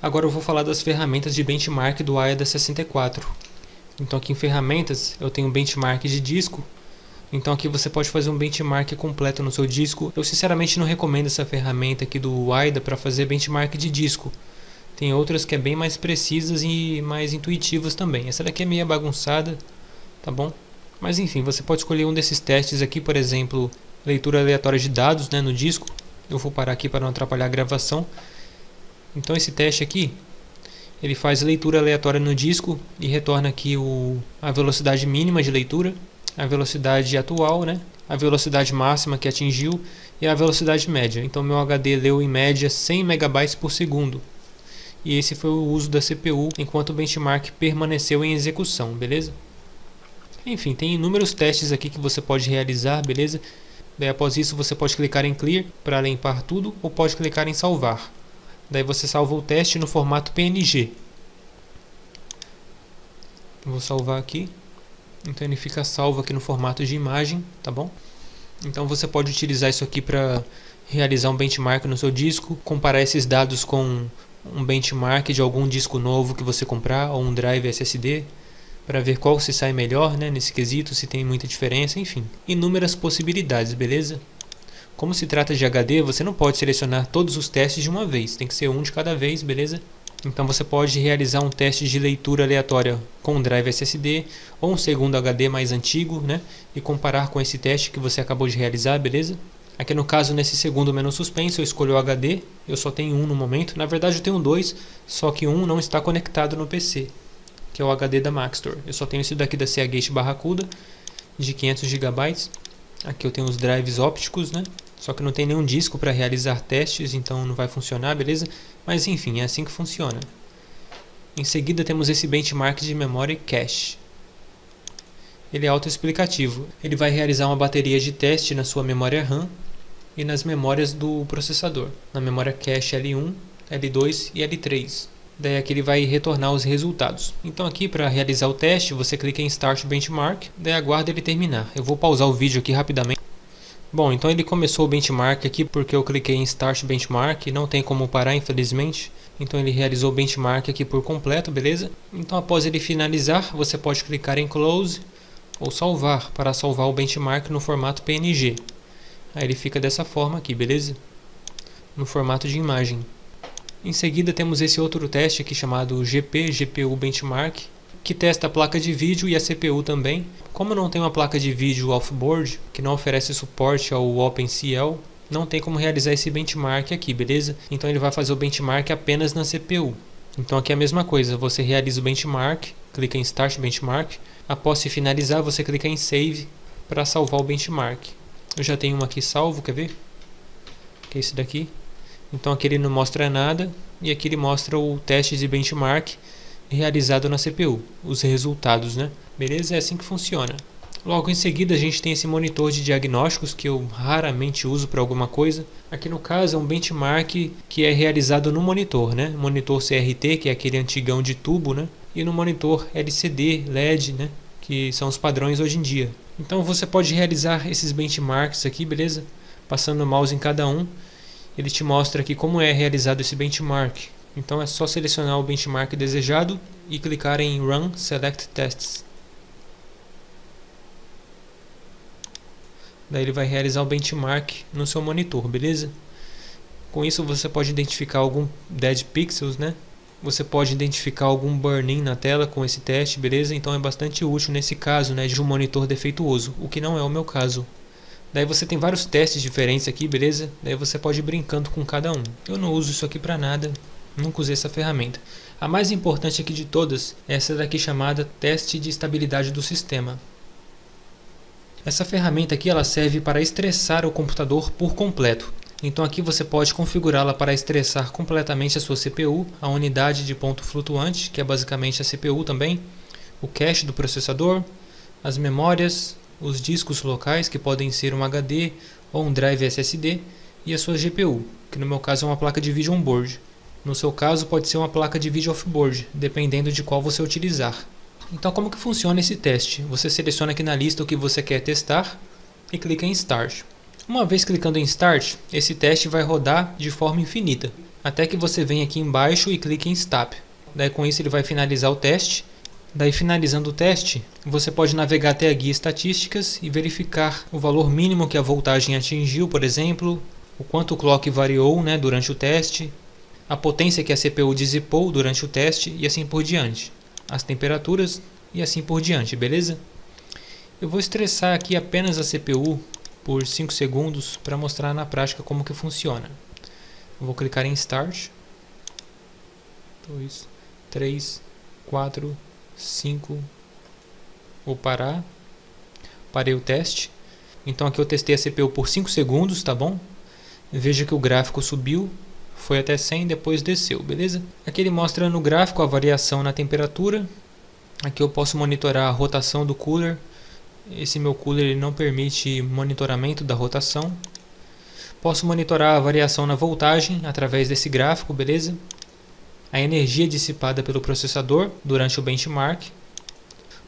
Agora eu vou falar das ferramentas de benchmark do AIDA64. Então aqui em ferramentas eu tenho benchmark de disco. Então aqui você pode fazer um benchmark completo no seu disco. Eu sinceramente não recomendo essa ferramenta aqui do AIDA para fazer benchmark de disco. Tem outras que é bem mais precisas e mais intuitivas também. Essa daqui é meio bagunçada, tá bom? Mas enfim, você pode escolher um desses testes aqui, por exemplo, leitura aleatória de dados, né, no disco. Eu vou parar aqui para não atrapalhar a gravação. Então esse teste aqui, ele faz leitura aleatória no disco e retorna aqui a velocidade mínima de leitura, a velocidade atual, né, a velocidade máxima que atingiu e a velocidade média. Então meu HD leu em média 100 megabytes por segundo. E esse foi o uso da CPU enquanto o benchmark permaneceu em execução, beleza? Enfim, tem inúmeros testes aqui que você pode realizar, beleza? Daí após isso você pode clicar em Clear para limpar tudo ou pode clicar em Salvar. Daí você salva o teste no formato PNG. Vou salvar aqui. Então ele fica salvo aqui no formato de imagem, tá bom? Então você pode utilizar isso aqui para realizar um benchmark no seu disco, comparar esses dados com um benchmark de algum disco novo que você comprar ou um drive SSD, para ver qual se sai melhor, né, nesse quesito, se tem muita diferença, enfim. Inúmeras possibilidades, beleza? Como se trata de HD, você não pode selecionar todos os testes de uma vez, tem que ser um de cada vez, beleza? Então você pode realizar um teste de leitura aleatória com um drive SSD ou um segundo HD mais antigo, né? E comparar com esse teste que você acabou de realizar, beleza? Aqui no caso, nesse segundo menu suspenso, eu escolho o HD, eu só tenho um no momento. Na verdade eu tenho dois, só que um não está conectado no PC, que é o HD da Maxtor. Eu só tenho esse daqui da Seagate Barracuda, de 500 GB. Aqui eu tenho os drives ópticos, né? Só que não tem nenhum disco para realizar testes, então não vai funcionar, beleza? Mas enfim, é assim que funciona. Em seguida temos esse benchmark de memória e cache. Ele é autoexplicativo. Ele vai realizar uma bateria de teste na sua memória RAM e nas memórias do processador. Na memória cache L1, L2 e L3. Daí aqui ele vai retornar os resultados. Então aqui para realizar o teste, você clica em Start Benchmark, daí aguarda ele terminar. Eu vou pausar o vídeo aqui rapidamente. Bom, então ele começou o benchmark aqui porque eu cliquei em Start Benchmark, não tem como parar infelizmente. Então ele realizou o benchmark aqui por completo, beleza? Então após ele finalizar, você pode clicar em Close ou salvar, para salvar o benchmark no formato PNG. Aí ele fica dessa forma aqui, beleza? No formato de imagem. Em seguida temos esse outro teste aqui chamado GPU Benchmark, que testa a placa de vídeo e a CPU também. Como não tem uma placa de vídeo off-board, que não oferece suporte ao OpenCL, não tem como realizar esse benchmark aqui, beleza? Então ele vai fazer o benchmark apenas na CPU. Então aqui é a mesma coisa, você realiza o benchmark, clica em Start Benchmark, após se finalizar você clica em Save para salvar o benchmark. Eu já tenho um aqui salvo, quer ver? Que é esse daqui. Então aqui ele não mostra nada e aqui ele mostra o teste de benchmark realizado na CPU, os resultados, né? Beleza? É assim que funciona. Logo em seguida a gente tem esse monitor de diagnósticos que eu raramente uso para alguma coisa. Aqui no caso é um benchmark que é realizado no monitor, né? Monitor CRT, que é aquele antigão de tubo, né? E no monitor LCD, LED, né? Que são os padrões hoje em dia. Então você pode realizar esses benchmarks aqui, beleza? Passando o mouse em cada um. Ele te mostra aqui como é realizado esse benchmark. Então é só selecionar o benchmark desejado e clicar em Run Select Tests. Daí ele vai realizar o benchmark no seu monitor, beleza? Com isso você pode identificar algum dead pixels, né? Você pode identificar algum burn-in na tela com esse teste, beleza? Então é bastante útil nesse caso, né, de um monitor defeituoso, o que não é o meu caso. Daí você tem vários testes diferentes aqui, beleza? Daí você pode ir brincando com cada um. Eu não uso isso aqui para nada, nunca usei essa ferramenta. A mais importante aqui de todas é essa daqui chamada Teste de Estabilidade do Sistema. Essa ferramenta aqui ela serve para estressar o computador por completo. Então aqui você pode configurá-la para estressar completamente a sua CPU, a unidade de ponto flutuante, que é basicamente a CPU também, o cache do processador, as memórias, os discos locais, que podem ser um HD ou um drive SSD, e a sua GPU, que no meu caso é uma placa de vídeo on-board. No seu caso pode ser uma placa de vídeo off-board, dependendo de qual você utilizar. Então como que funciona esse teste? Você seleciona aqui na lista o que você quer testar e clica em Start. Uma vez clicando em Start, esse teste vai rodar de forma infinita. até que você venha aqui embaixo e clique em Stop. Daí com isso ele vai finalizar o teste. Daí finalizando o teste, você pode navegar até a guia estatísticas e verificar o valor mínimo que a voltagem atingiu, por exemplo, o quanto o clock variou, né, durante o teste, a potência que a CPU dissipou durante o teste e assim por diante, as temperaturas e assim por diante, beleza? Eu vou estressar aqui apenas a CPU por 5 segundos para mostrar na prática como que funciona. Eu vou clicar em Start. 2, 3, 4, 5. Vou parar. Parei o teste. Então aqui eu testei a CPU por 5 segundos, tá bom? Veja que o gráfico subiu, foi até 100, depois desceu, beleza? Aqui ele mostra no gráfico a variação na temperatura. Aqui eu posso monitorar a rotação do cooler. Esse meu cooler ele não permite monitoramento da rotação. Posso monitorar a variação na voltagem através desse gráfico, beleza? A energia dissipada pelo processador durante o benchmark.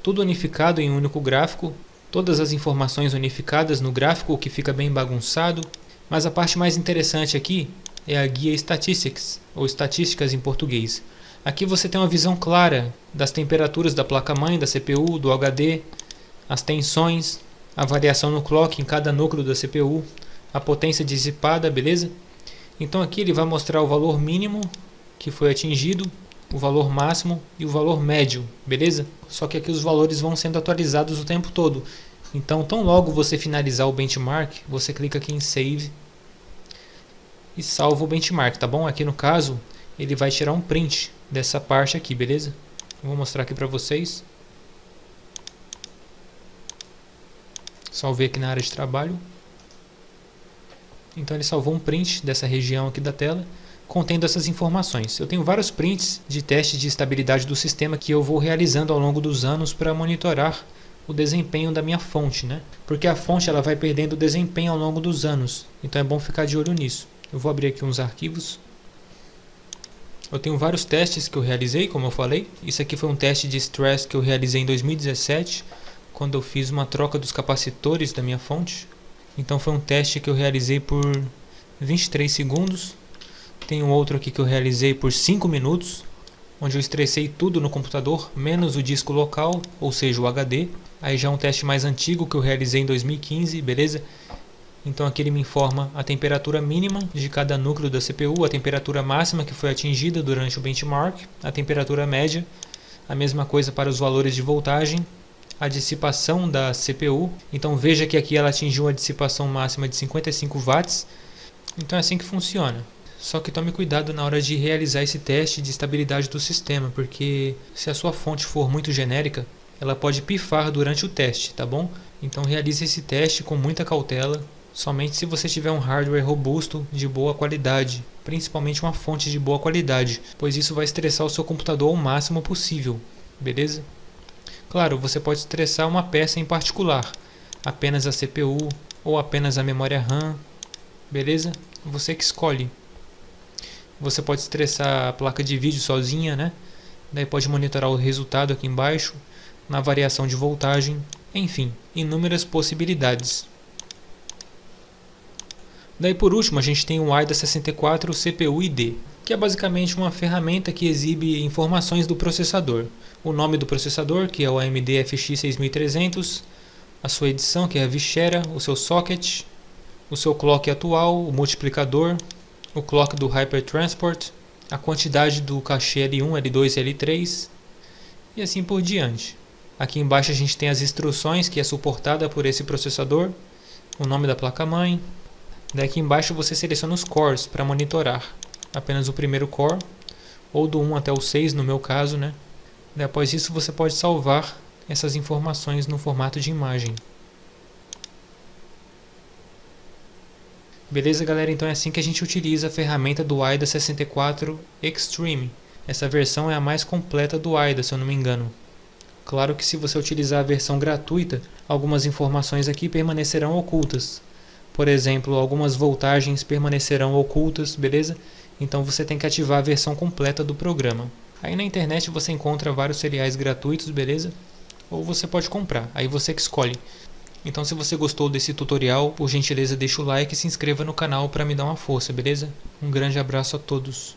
Tudo unificado em um único gráfico. Todas as informações unificadas no gráfico, o que fica bem bagunçado. Mas a parte mais interessante aqui é a guia Statistics, ou estatísticas em português. Aqui você tem uma visão clara das temperaturas da placa-mãe, da CPU, do HD, as tensões, a variação no clock em cada núcleo da CPU, a potência dissipada, beleza? Então aqui ele vai mostrar o valor mínimo que foi atingido, o valor máximo e o valor médio, beleza? Só que aqui os valores vão sendo atualizados o tempo todo. Então, tão logo você finalizar o benchmark, você clica aqui em Save e salva o benchmark, tá bom? Aqui no caso, ele vai tirar um print dessa parte aqui, beleza? Eu vou mostrar aqui para vocês. Salvei aqui na área de trabalho. Então ele salvou um print dessa região aqui da tela, contendo essas informações. Eu tenho vários prints de teste de estabilidade do sistema que eu vou realizando ao longo dos anos para monitorar o desempenho da minha fonte, né? Porque a fonte ela vai perdendo desempenho ao longo dos anos. Então é bom ficar de olho nisso. Eu vou abrir aqui uns arquivos. Eu tenho vários testes que eu realizei, como eu falei. Isso aqui foi um teste de stress que eu realizei em 2017, quando eu fiz uma troca dos capacitores da minha fonte. Então foi um teste que eu realizei por 23 segundos. Tem um outro aqui que eu realizei por 5 minutos, onde eu estressei tudo no computador, menos o disco local, ou seja, o HD. Aí já é um teste mais antigo que eu realizei em 2015, beleza? Então aqui ele me informa a temperatura mínima de cada núcleo da CPU, a temperatura máxima que foi atingida durante o benchmark, a temperatura média, a mesma coisa para os valores de voltagem, a dissipação da CPU. Então veja que aqui ela atingiu a dissipação máxima de 55 watts. Então é assim que funciona. Só que tome cuidado na hora de realizar esse teste de estabilidade do sistema, porque se a sua fonte for muito genérica, ela pode pifar durante o teste, tá bom? Então realize esse teste com muita cautela, somente se você tiver um hardware robusto de boa qualidade, principalmente uma fonte de boa qualidade, pois isso vai estressar o seu computador ao máximo possível, beleza? Claro, você pode estressar uma peça em particular, apenas a CPU ou apenas a memória RAM, beleza? Você que escolhe. Você pode estressar a placa de vídeo sozinha, né? Daí pode monitorar o resultado aqui embaixo, na variação de voltagem, enfim, inúmeras possibilidades. Daí por último a gente tem o AIDA64 CPU ID, que é basicamente uma ferramenta que exibe informações do processador. O nome do processador, que é o AMD FX 6300, a sua edição, que é a Vishera, o seu socket, o seu clock atual, o multiplicador, o clock do Hypertransport, a quantidade do cache L1, L2 e L3 e assim por diante. Aqui embaixo a gente tem as instruções que é suportada por esse processador, o nome da placa-mãe. Daqui embaixo você seleciona os cores para monitorar, apenas o primeiro core, ou do 1 até o 6 no meu caso, né? Depois disso você pode salvar essas informações no formato de imagem. Beleza, galera? Então é assim que a gente utiliza a ferramenta do AIDA64 Extreme. Essa versão é a mais completa do AIDA, se eu não me engano. Claro que se você utilizar a versão gratuita, algumas informações aqui permanecerão ocultas. Por exemplo, algumas voltagens permanecerão ocultas, beleza? Então você tem que ativar a versão completa do programa. Aí na internet você encontra vários seriais gratuitos, beleza? Ou você pode comprar, aí você que escolhe. Então se você gostou desse tutorial, por gentileza deixa o like e se inscreva no canal para me dar uma força, beleza? Um grande abraço a todos.